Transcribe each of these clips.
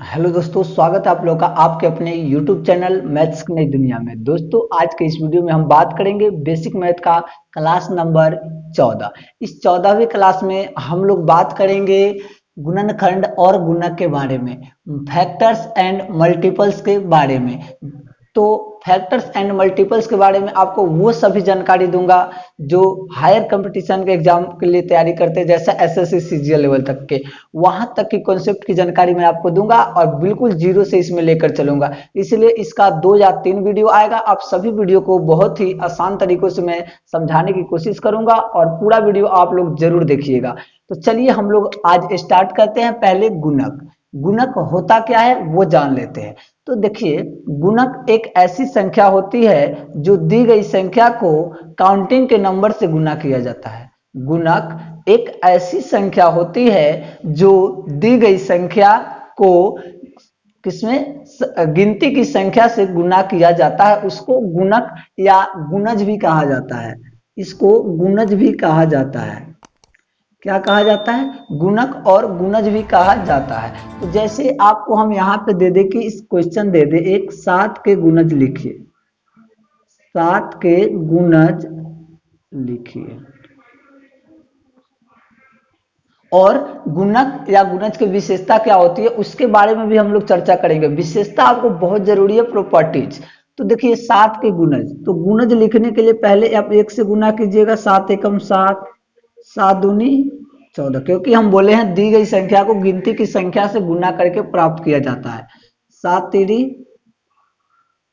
Hello दोस्तों, स्वागत है आप लोगों का आपके अपने YouTube चैनल मैथ्स की नई दुनिया में। दोस्तों, आज के इस वीडियो में हम बात करेंगे बेसिक मैथ का क्लास नंबर 14। इस 14वीं क्लास में हम लोग बात करेंगे गुणनखंड और गुणक के बारे में, फैक्टर्स एंड मल्टीपल्स के बारे में। तो फैक्टर्स एंड मल्टीपल्स के बारे में आपको वो सभी जानकारी दूंगा जो हायर कंपटीशन के एग्जाम के लिए तैयारी करते हैं, जैसे एसएससी सीजीएल लेवल तक के, वहां तक की कॉन्सेप्ट की जानकारी मैं आपको दूंगा और बिल्कुल जीरो से इसमें लेकर चलूंगा। इसलिए इसका 2 या 3 वीडियो आएगा। आप सभी वीडियो को बहुत ही आसान तरीकों से मैं समझाने की कोशिश करूंगा और पूरा वीडियो आप लोग जरूर देखिएगा। तो चलिए हम लोग आज स्टार्ट करते हैं। पहले गुणक। गुणक होता क्या है वो जान लेते हैं। तो देखिए, गुणक एक ऐसी संख्या होती है जो दी गई संख्या को काउंटिंग के नंबर से गुना किया जाता है। गुणक एक ऐसी संख्या होती है जो दी गई संख्या को किसमें गिनती की संख्या से गुना किया जाता है। उसको गुणक या गुणज भी कहा जाता है। इसको गुणज भी कहा जाता है। क्या कहा जाता है? गुणक और गुणज भी कहा जाता है। तो जैसे आपको हम यहाँ पे दे दे कि इस क्वेश्चन दे दे, एक 7 के गुणज लिखिए। 7 के गुणज लिखिए। और गुणक या गुणज की विशेषता क्या होती है उसके बारे में भी हम लोग चर्चा करेंगे। विशेषता आपको बहुत जरूरी है, प्रॉपर्टीज। तो देखिए, 7 के गुणज, तो गुणज लिखने के लिए पहले आप 1 से गुना कीजिएगा। 7 एकम 7, 7 दूनी 14, क्योंकि हम बोले हैं दी गई संख्या को गिनती की संख्या से गुना करके प्राप्त किया जाता है। 7 तिरी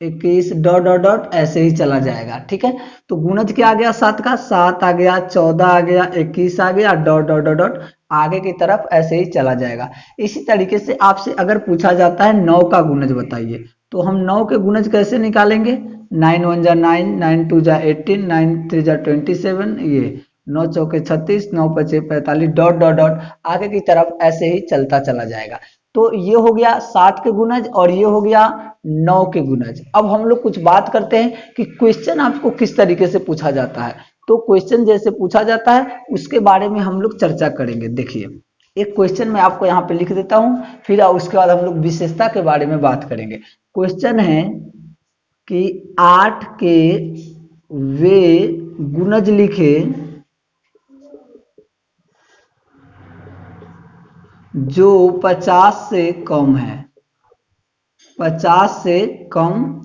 21 डॉट डॉट डॉट ऐसे ही चला जाएगा। ठीक है, तो गुणज क्या आ गया? 7 का 7 आ गया, 14 आ गया, 21 आ गया, डॉट डॉट डॉट डॉट आगे की तरफ ऐसे ही चला जाएगा। इसी तरीके से आपसे अगर पूछा जाता है 9 का गुणज बताइए, तो हम 9 के गुणज कैसे निकालेंगे? 9 1 जा 9, 9 2 जा 18, 9 3 जा 27, ये 9 चौके 36, 9 पचे 45, डॉट डॉट डॉट आगे की तरफ ऐसे ही चलता चला जाएगा। तो ये हो गया 7 के गुणज और ये हो गया 9 के गुणज। अब हम लोग कुछ बात करते हैं कि क्वेश्चन आपको किस तरीके से पूछा जाता है। तो क्वेश्चन जैसे पूछा जाता है उसके बारे में हम लोग चर्चा करेंगे। देखिए, एक क्वेश्चन मैं आपको यहाँ पे लिख देता हूँ, फिर उसके बाद हम लोग विशेषता के बारे में बात करेंगे। क्वेश्चन है कि 8 के वे गुणज लिखे जो 50 से कम है। 50 से कम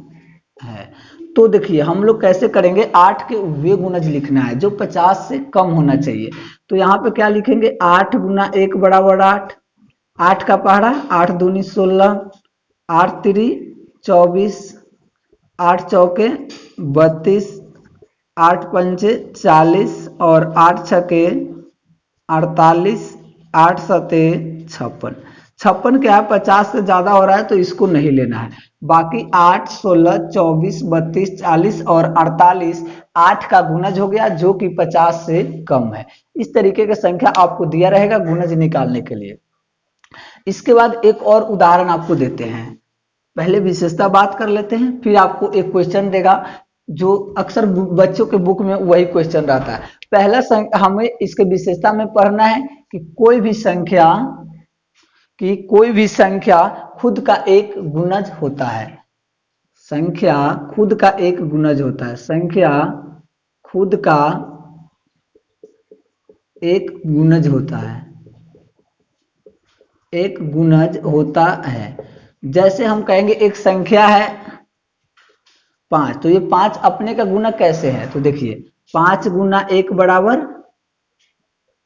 है। तो देखिए, हम लोग कैसे करेंगे? 8 के वे गुणज लिखना है जो 50 से कम होना चाहिए। तो यहाँ पे क्या लिखेंगे? 8 गुना 1 बराबर 8, 8 का पहाड़ा, 8 दूनी 16, 8 तिरी 24, 8 चौके 32, 8 पंचे 40 और 8 छके 48, 8 सते 56। 56 क्या है? 50 से ज्यादा हो रहा है तो इसको नहीं लेना है। बाकी 8 16 24 32 40 और 48 8 का गुणज हो गया जो कि 50 से कम है। इस तरीके की संख्या आपको दिया रहेगा गुणज निकालने के लिए। इसके बाद एक और उदाहरण आपको देते हैं। पहले विशेषता बात कर लेते हैं, फिर आपको एक क्वेश्चन देगा जो अक्सर बच्चों के बुक में वही क्वेश्चन रहता है। पहला हमें इसके विशेषता में पढ़ना है कि कोई भी संख्या खुद का एक गुणज होता है। संख्या खुद का एक गुणज होता है। संख्या खुद का एक गुणज होता है। एक गुणज होता है। जैसे हम कहेंगे एक संख्या है 5, तो ये 5 अपने का गुणक कैसे है? तो देखिए, 5 गुना 1 बराबर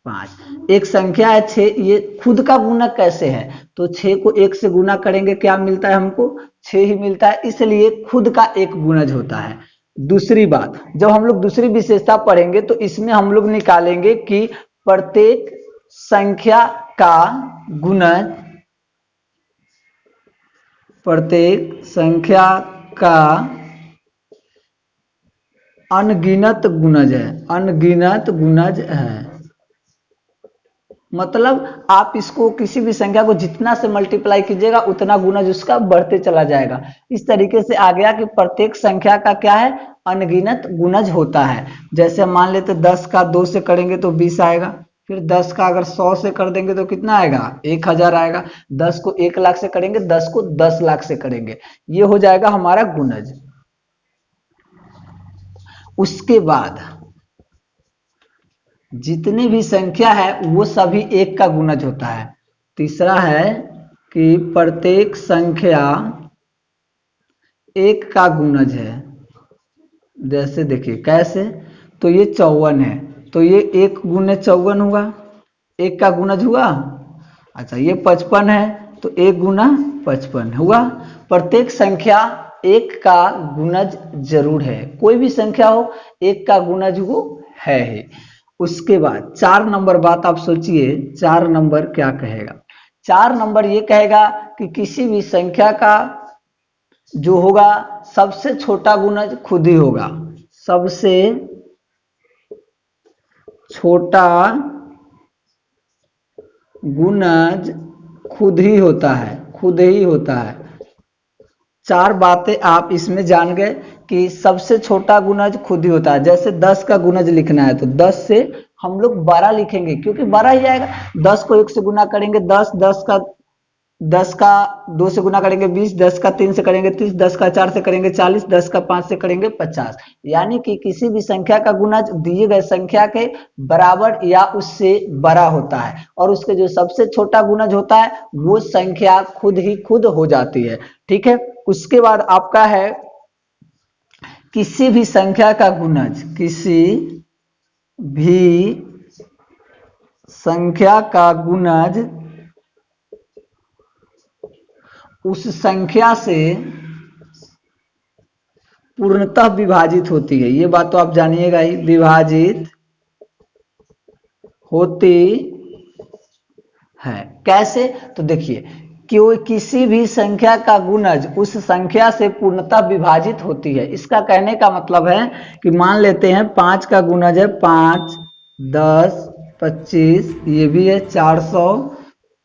5। एक संख्या है 6, ये खुद का गुणक कैसे है? तो 6 को 1 से गुना करेंगे, क्या मिलता है हमको? 6 ही मिलता है, इसलिए खुद का एक गुणज होता है। दूसरी बात, जब हम लोग दूसरी विशेषता पढ़ेंगे तो इसमें हम लोग निकालेंगे कि प्रत्येक संख्या का गुणज, प्रत्येक संख्या का अनगिनत गुणज है। अनगिनत गुणज है। मतलब आप इसको किसी भी संख्या को जितना से मल्टीप्लाई कीजिएगा उतना गुणज उसका बढ़ते चला जाएगा। इस तरीके से आ गया कि प्रत्येक संख्या का क्या है? अनगिनत गुणज होता है। जैसे मान लेते 10 का 2 से करेंगे तो 20 आएगा, फिर 10 का अगर 100 से कर देंगे तो कितना आएगा, 1000 आएगा। 10 को 1 लाख से करेंगे, 10 को 10 लाख से करेंगे, ये हो जाएगा हमारा गुणज। उसके बाद जितनी भी संख्या है वो सभी एक का गुणज होता है। तीसरा है कि प्रत्येक संख्या एक का गुणज है। जैसे देखिए कैसे, तो ये 54 है, तो ये 1 गुने 54 हुआ, एक का गुणज हुआ। अच्छा ये 55 है, तो 1 गुना 55 हुआ। प्रत्येक संख्या एक का गुणज जरूर है, कोई भी संख्या हो एक का गुणज वो है ही। उसके बाद 4 नंबर बात आप सोचिए, 4 नंबर क्या कहेगा। 4 नंबर ये कहेगा कि किसी भी संख्या का जो होगा सबसे छोटा गुणज खुद ही होगा। सबसे छोटा गुणज खुद ही होता है, खुद ही होता है। 4 बातें आप इसमें जान गए कि सबसे छोटा गुणज खुद ही होता है। जैसे 10 का गुणज लिखना है तो 10 से हम लोग 12 लिखेंगे क्योंकि 12 ही आएगा। 10 को 1 से गुना करेंगे 10, 10 का 2 से गुना करेंगे 20, 10 का 3 से करेंगे 30, 10 का 4 से करेंगे 40, 10 का 5 से करेंगे 50। यानी कि किसी भी संख्या का गुणज दिए गए संख्या के बराबर या उससे बड़ा होता है, और उसके जो सबसे छोटा गुणज होता है वो संख्या खुद ही खुद हो जाती है। ठीक है। उसके बाद आपका है किसी भी संख्या का गुणज, किसी भी संख्या का गुणज उस संख्या से पूर्णतः विभाजित होती है। ये बात तो आप जानिएगा ही, विभाजित होती है। कैसे, तो देखिए कि किसी भी संख्या का गुणज उस संख्या से पूर्णतः विभाजित होती है। इसका कहने का मतलब है कि मान लेते हैं 5 का गुणज है 5, 10, 25, ये भी है 400,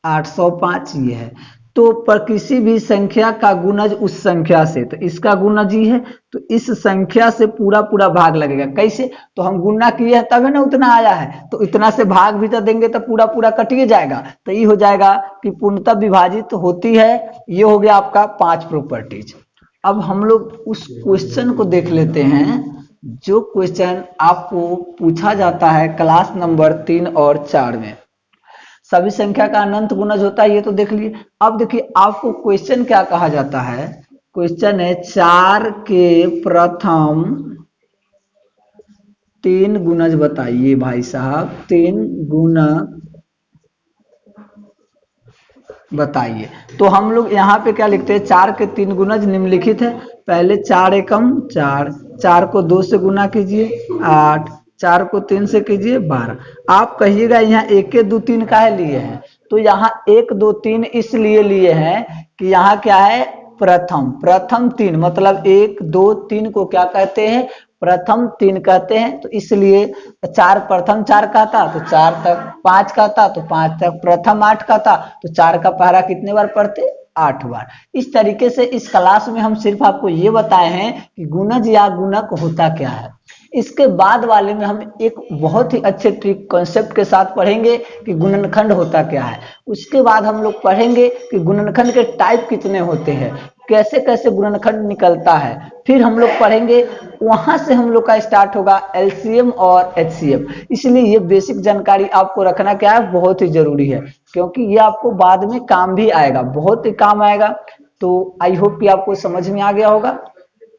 805 ये है। तो पर किसी भी संख्या का गुणज उस संख्या से, तो इसका गुणज ही है, तो इस संख्या से पूरा पूरा भाग लगेगा। कैसे, तो हम गुणा किए हैं तब है ना उतना आया है, तो इतना से भाग भी तो देंगे तो पूरा पूरा कटिए जाएगा। तो ये हो जाएगा कि पूर्णतः विभाजित होती है। ये हो गया आपका 5 प्रॉपर्टीज। अब हम लोग उस क्वेश्चन को देख लेते हैं जो क्वेश्चन आपको पूछा जाता है क्लास नंबर 3 और 4 में। सभी संख्या का अनंत गुणज होता है, ये तो देख लिए। अब देखिए आपको क्वेश्चन क्या कहा जाता है। क्वेश्चन है 4 के प्रथम 3 गुणज बताइए भाई साहब, 3 गुणज बताइए। तो हम लोग यहाँ पे क्या लिखते हैं, 4 के 3 गुणज निम्नलिखित है। पहले 4 एकम 4, 4 को 2 से गुना कीजिए 8, 4 को 3 से कीजिए 12। आप कहिएगा यहाँ 1 के 2 3 काहे लिए हैं, तो यहाँ 1 2 3 इसलिए लिए हैं कि यहाँ क्या है प्रथम 3, मतलब 1 2 3 को क्या कहते हैं, प्रथम 3 कहते हैं। तो इसलिए 4 प्रथम 4 का था तो 4 तक, 5 का था तो 5 तक, प्रथम 8 का था तो 4 का पहरा कितने बार पढ़ते, 8 बार। इस तरीके से इस क्लास में हम सिर्फ आपको ये बताए हैं कि गुणज या गुणक होता क्या है। इसके बाद वाले में हम एक बहुत ही अच्छे ट्रिक कॉन्सेप्ट के साथ पढ़ेंगे कि गुणनखंड होता क्या है। उसके बाद हम लोग पढ़ेंगे कि गुणनखंड के टाइप कितने होते हैं, कैसे कैसे गुणनखंड निकलता है। फिर हम लोग पढ़ेंगे, वहां से हम लोग का स्टार्ट होगा एलसीएम और एचसीएफ। इसलिए ये बेसिक जानकारी आपको रखना क्या है, बहुत ही जरूरी है, क्योंकि ये आपको बाद में काम भी आएगा, बहुत ही काम आएगा। तो आई होप कि आपको समझ में आ गया होगा।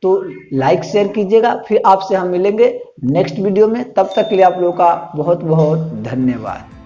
तो लाइक शेयर कीजिएगा। फिर आपसे हम मिलेंगे नेक्स्ट वीडियो में, तब तक के लिए आप लोगों का बहुत बहुत धन्यवाद।